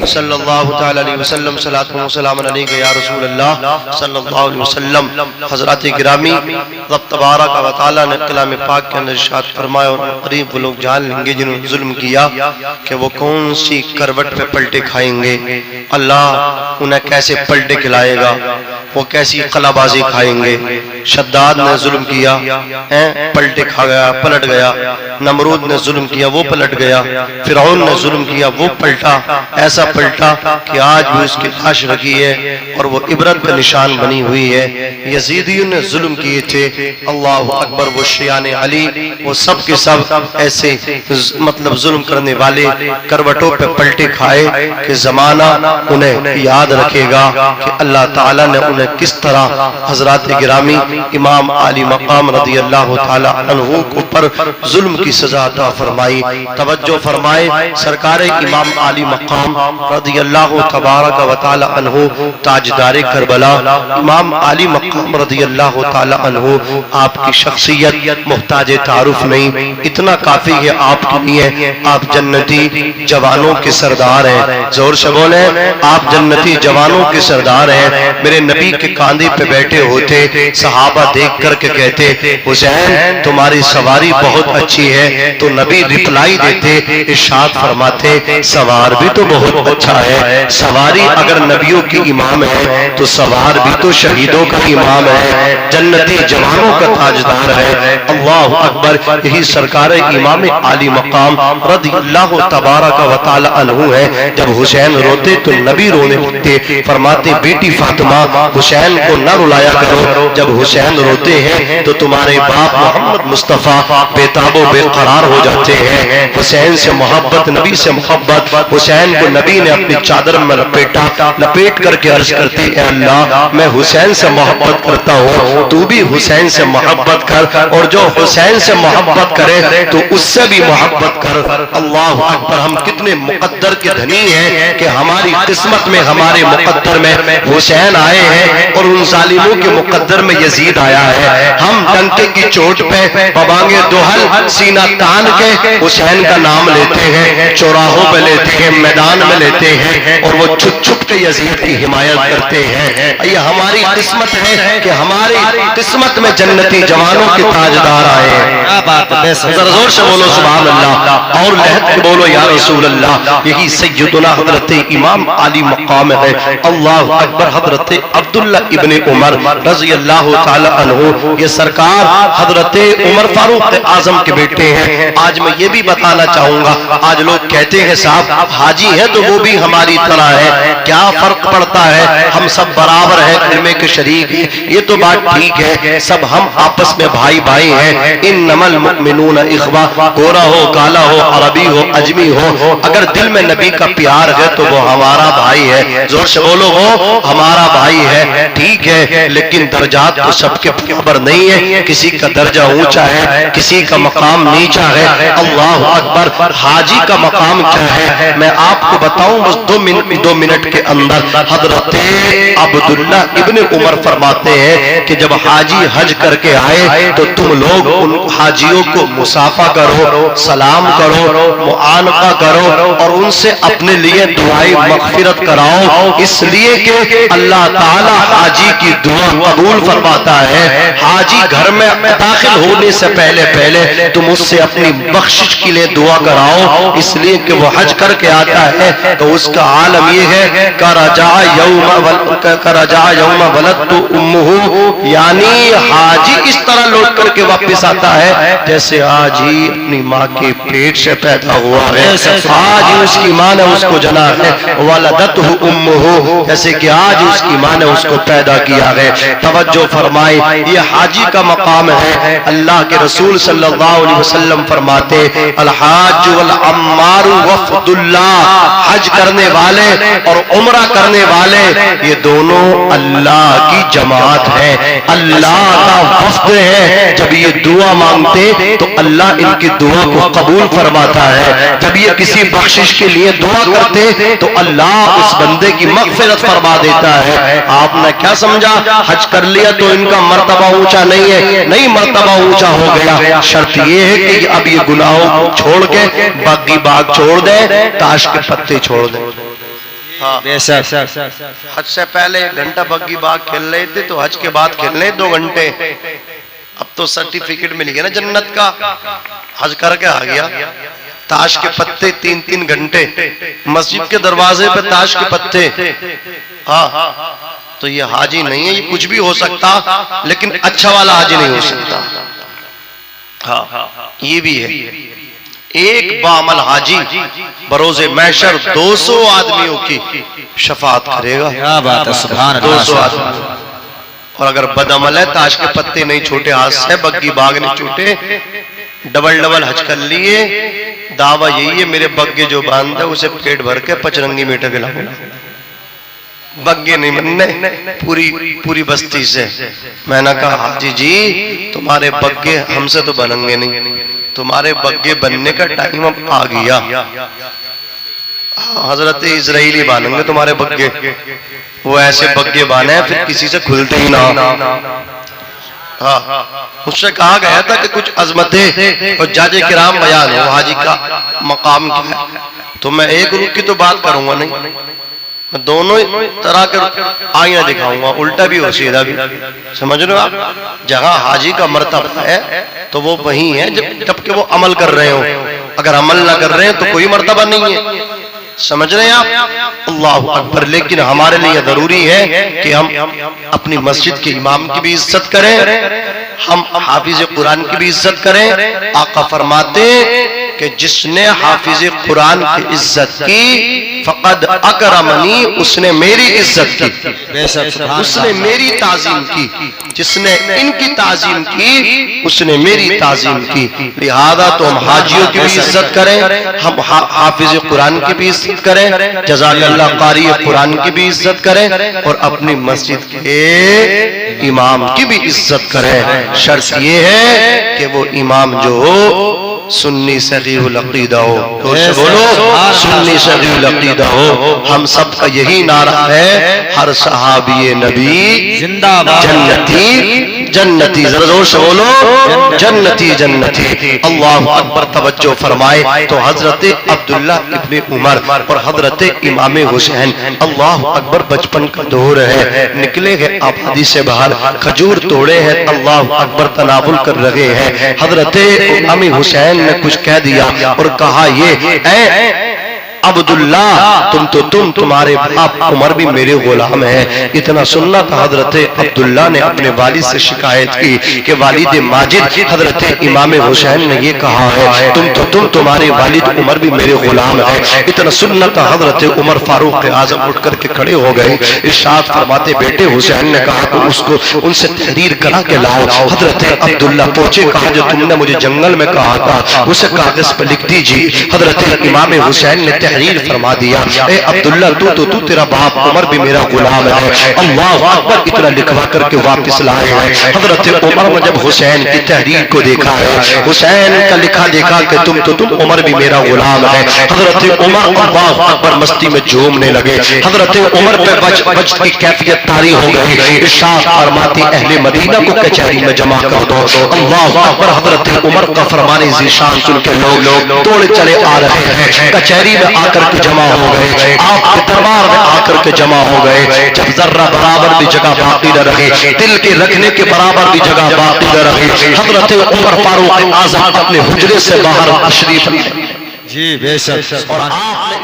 सल्लल्लाहु तआला अलैहि वसल्लम सलातु व सलाम अलैका या रसूल अल्लाह सल्लल्लाहु अलैहि वसल्लम। हज़रात गिरामी, रब तबारक व तआला ने कलाम पाक के अंदर इरशाद फरमाया और करीब वो लोग जान लेंगे जिन्होंने जुल्म किया कि वो कौन सी करवट पे पलटे खाएंगे, अल्लाह उन्हें कैसे पलटे खिलाएगा, वो कैसी कलाबाजी खाएंगे। शद्दाद ने जुल्म किया, पलटे खा गया, पलट गया। नमरूद ने जुल्म किया, वो पलट गया। फिरौन ने जुल्म किया, वो पलटा, ऐसा पलटा कि आज भी उसकी लाश रखी है और वो इबरत का निशान बनी हुई है। यजीदियों ने जुल्म किए थे, अल्लाह अकबर, वो शियाने अली, वो सब के सब ऐसे मतलब जुल्म करने वाले करवटों पे पलटे खाए कि जमाना उन्हें याद रखेगा कि अल्लाह ताला ने उन्हें किस तरह हजरात गिरामी इमाम आली मकाम रज़ी अल्लाह ताला अन्हु को पर जुल्म की सजा अता फरमाई। तवज्जो फरमाए, सरकार इमाम आली मकाम रज़ी अल्लाह तबारक व तआला अन्हु ताजदार करबला इमाम आली मकाम रज़ी अल्लाह ताला अन्हु, आपकी शख्सियत मुहताज तारुफ नहीं, इतना काफी है आपके लिए। आप जन्नती जवानों के सरदार हैं, जोर से बोले, आप जन्नती जवानों के सरदार हैं। मेरे नबी के कांधे पे बैठे होते, सहाबा देख करके कहते, हुसैन तुम्हारी सवारी बहुत अच्छी है, तो नबी रिप्लाई देते, इरशाद फरमाते, सवार भी तो बहुत अच्छा है। सवारी अगर नबियों की इमाम है तो सवार भी तो शहीदों का इमाम है, जन्नती जवानों का ताजदार है। अल्लाह अकबर, यही सरकार इमाम आली मकाम रज़ियल्लाहु तबारक व तआला अन्हु है। जब हुसैन रोते तो नबी रोने लगते, फरमाते, बेटी फातिमा हुसैन को न रुलाया करो, जब हुसैन रोते हैं तो तुम्हारे बाप मोहम्मद मुस्तफा बेताबो बेकरार हो जाते हैं। हुसैन से मोहब्बत, नबी से मोहब्बत, हुसैन को नबी ने अपनी चादर में लपेटा, लपेट करके अर्ज करते, अल्लाह मैं हुसैन से मोहब्बत करता हूँ, तू भी हुसैन से मोहब्बत कर, और जो हुसैन से मोहब्बत करे तो उससे भी मोहब्बत कर। अल्लाह अकबर, हम कितने मुकद्दर के धनी हैं कि हमारी किस्मत में, हमारे मुकद्दर में हुसैन आए हैं और उन जालिमों के मुकद्दर में यजीद आया है। हम डंके की चोट पे बबांगे दुहल सीना तान के हुसैन का नाम लेते हैं, चौराहों पे लेते हैं, मैदान में लेते हैं, और वो छुप छुप के यजीद की हिमायत करते हैं। ये हमारी किस्मत है कि हमारी किस्मत में जन्नती जवानों के ताजदार आए हैं। क्या बात है, जोर से बोलो सुभान अल्लाह, और लहद के बोलो या रसूल अल्लाह। यही सैयदुना हजरत इमाम आली मकाम है। अल्लाह अकबर, हजरत अब्दुल्ला इब्ने उमर रज़ी अल्लाह ताला अन्हु, ये सरकार हजरत उमर फारूक आजम के बेटे हैं। आज मैं ये भी बताना चाहूंगा, आज लोग कहते हैं साहब हाजी है तो वो भी हमारी तरह है, क्या फर्क पड़ता है, हम सब बराबर हैं, कलमे के शरीक हैं, ये तो बात ठीक है, सब हम आपस में भाई भाई हैं। इन्नमल मुमिनून इख्वा, गोरा हो, काला हो, अरबी हो, अजमी हो, अगर दिल में नबी का प्यार है तो वो हमारा भाई है। जोर से बोलो, हो हमारा भाई है, ठीक है, लेकिन दर्जात तो सबके बराबर नहीं है, किसी का दर्जा ऊंचा है, किसी का मकाम नीचा है। अल्लाह अकबर, हाजी का मकाम क्या है मैं आपको बताऊं बस 2 मिनट के अंदर। हजरत अब्दुल्ला इब्ने उमर फरमाते हैं कि जब हाजी हज करके आए तो तुम लोग उन हाजियों को मुसाफा करो, सलाम करो, मुआनका करो, और उनसे अपने लिए दुआई मगफिरत कराओ, इसलिए कि अल्लाह ताला हाजी की दुआ कबूल फरमाता है। हाजी घर में दाखिल होने से पहले पहले तुम उससे अपनी बख्शिश के लिए दुआ कराओ, इसलिए कि वो हज करके आता है तो उसका आलम ये है, करजा यौमा वलदतु उम्मुहु, यानी हाजी इस तरह लौट करके वापस आता है जैसे आज ही अपनी माँ के पेट से पैदा हुआ है, आज ही उसकी माँ ने उसको जना है, वलदतहु उम्मुहु, जैसे कि आज उसकी माँ ने उसको पैदा किया है। तवज्जो फरमाए, ये हाजी का मकाम है। अल्लाह के रसूल सल्लल्लाहु अलैहि वसल्लम फरमाते, अल हाज वल अम्मार वफ़दुल्लाह, हज करने वाले और उम्रा करने वाले ये दोनों अल्लाह की जमात है, अल्लाह का वफ्द है। जब ये दुआ मांगते तो अल्लाह इनकी दुआ को कबूल फरमाता है, जब ये किसी बख्शिश के लिए दुआ करते तो अल्लाह उस बंदे की मग़फ़िरत फरमा देता है। आपने क्या समझा, हज कर लिया तो इनका मर्तबा ऊंचा नहीं है, नहीं, मर्तबा ऊंचा हो गया। शर्त ये है कि अब ये गुनाहों को छोड़ के बाकी बाग छोड़ दे, ताश के पत्ते छोड़ दे। हाँ, हज से पहले 1 घंटा बग्गी बाग खेल रहे थे, तो हज के बाद खेल रहे 2 घंटे। अब तो सर्टिफिकेट मिल गया ना जन्नत का, हज करके आ गया। ताश के पत्ते 3-3 घंटे, मस्जिद के दरवाजे पे ताश के पत्ते। हाँ, तो ये हाजी नहीं है, ये कुछ भी हो सकता, लेकिन अच्छा वाला हाजी नहीं हो सकता। हाँ, ये भी है। एक बामल हाजी बरोज़े महशर 200 आदमियों की शफाअत करेगा। क्या बात है, सुभान अल्लाह। 200 आदमी। और अगर बदअमल है, ताश के पत्ते नहीं छूटे हाथ से, बग्गी बाग नहीं छूटे, डबल हज कर लिए, दावा यही है मेरे बग्गे जो बांधा उसे पेट भर के पचरंगी मीठा खिलाऊंगा। बग्गे नहीं बनने पूरी बस्ती से। मैंने कहा हाजी जी तुम्हारे बग्गे हमसे तो बनेंगे नहीं, तुम्हारे बग्गे बनने का टाइम अब आ गया। हजरत इजराइली बानेंगे तुम्हारे बग्गे, वो ऐसे बग्गे बाने फिर किसी से खुलते ही ना। हाँ, उससे कहा गया था कि कुछ अजमतें और जाजे किराम बयान हो, हाजी का मकाम क्या है। तो मैं एक रुख की तो बात करूंगा नहीं, मैं दोनों तरह के आईना दिखाऊंगा, उल्टा भी और सीधा भी। समझ रहे हो आप? जहां हाजी का मर्तबा है तो वो वही है जबकि वो अमल कर रहे हो। अगर अमल ना कर रहे हैं तो कोई मर्तबा नहीं है। समझ रहे हैं आप? अल्लाह अकबर। लेकिन हमारे लिए जरूरी है कि हम अपनी मस्जिद के इमाम की भी इज्जत करें, हम हाफिज कुरान की भी इज्जत करें। आका फरमाते कि जिसने हाफिज कुरान की इज्जत की फकद अकरमनी, उसने मेरी इज्जत की, उसने मेरी ताजीम की। जिसने इनकी ताजीम की उसने मेरी ताजीम की। लिहाजा तो हम हाजियों की भी इज्जत करें, हम हाफिज कुरान की भी इज्जत करें, जज़ाकल्लाह कारी कुरान की भी इज्जत करें, और अपनी मस्जिद के इमाम की भी इज्जत करें। शर्त ये है कि वो इमाम जो हो सुन्नी सहीहुल अक़ीदा हो। बोलो सुन्नी सहीहुल अक़ीदा हो। हम सब का यही नारा है, हर सहाबी नबी जिंदाबाद, जन्नती जन्नती। जरा जोर से बोलो, जन्नती जन्नती। अल्लाहु अकबर। तवज्जो फरमाए तो हजरत अब्दुल्ला इब्ने उमर और हजरत इमाम हुसैन, अल्लाहु अकबर, बचपन का दौर है, निकले हैं आबादी से बाहर, खजूर तोड़े हैं, अल्लाहु अकबर, तनावुल कर रहे हैं। हजरत इमाम हुसैन ने कुछ कह दिया और कहा, ये अब्दुल्ला तुम्हारे बाप उमर भी मेरे गुलाम है। इतना सुनना था हजरत अब्दुल्ला ने अपने वालिद से शिकायत की कि वालिद माजिद हजरत इमाम हुसैन ने ये कहा है, तुम्हारे वालिद उमर भी मेरे गुलाम है। इतना सुनना था हजरत उमर फारूक आजम उठ करके खड़े हो गए। इरशाद फरमाते, बेटे हुसैन ने कहा तो उसको उनसे तहरीर करा के लाओ। हजरत अब्दुल्ला पहुंचे, कहा जो तुमने मुझे जंगल में कहा था उसे कागज पर लिख दीजिए। हजरत इमाम हुसैन ने तहरीर फरमा दिया, ए अब्दुल्ला तू तेरा बाप उमर भी मेरा गुलाम है। अल्लाह अकबर। इतना लिखवा करके वापस लाए हैं। हजरत उमर ने जब हुसैन की तहरीर को देखा है, हुसैन का लिखा देखा कि तुम उमर भी मेरा गुलाम है। हजरत उमर अल्लाह अकबर मस्ती में झूमने लगे। हजरत उमर पे वजद की कैफियत तारी हो गई। इरशाद फरमाती, अहले मदीना को कचहरी में जमा कर दो। अल्लाह अकबर। हजरत उमर का फरमाने ज़ीशान सुन के लोग तोड़े चले आ रहे हैं, कचहरी में आकर के जमा हो गए, आपके दरबार में आकर के जमा हो गए। जब जर्रा बराबर भी जगह बाकी न रही, दिल के रखने के बराबर भी जगह बाकी न रही, हजरत उमर फारूक आज़म अपने हुजरे से बाहर तशरीफ जी बेशक। और आपने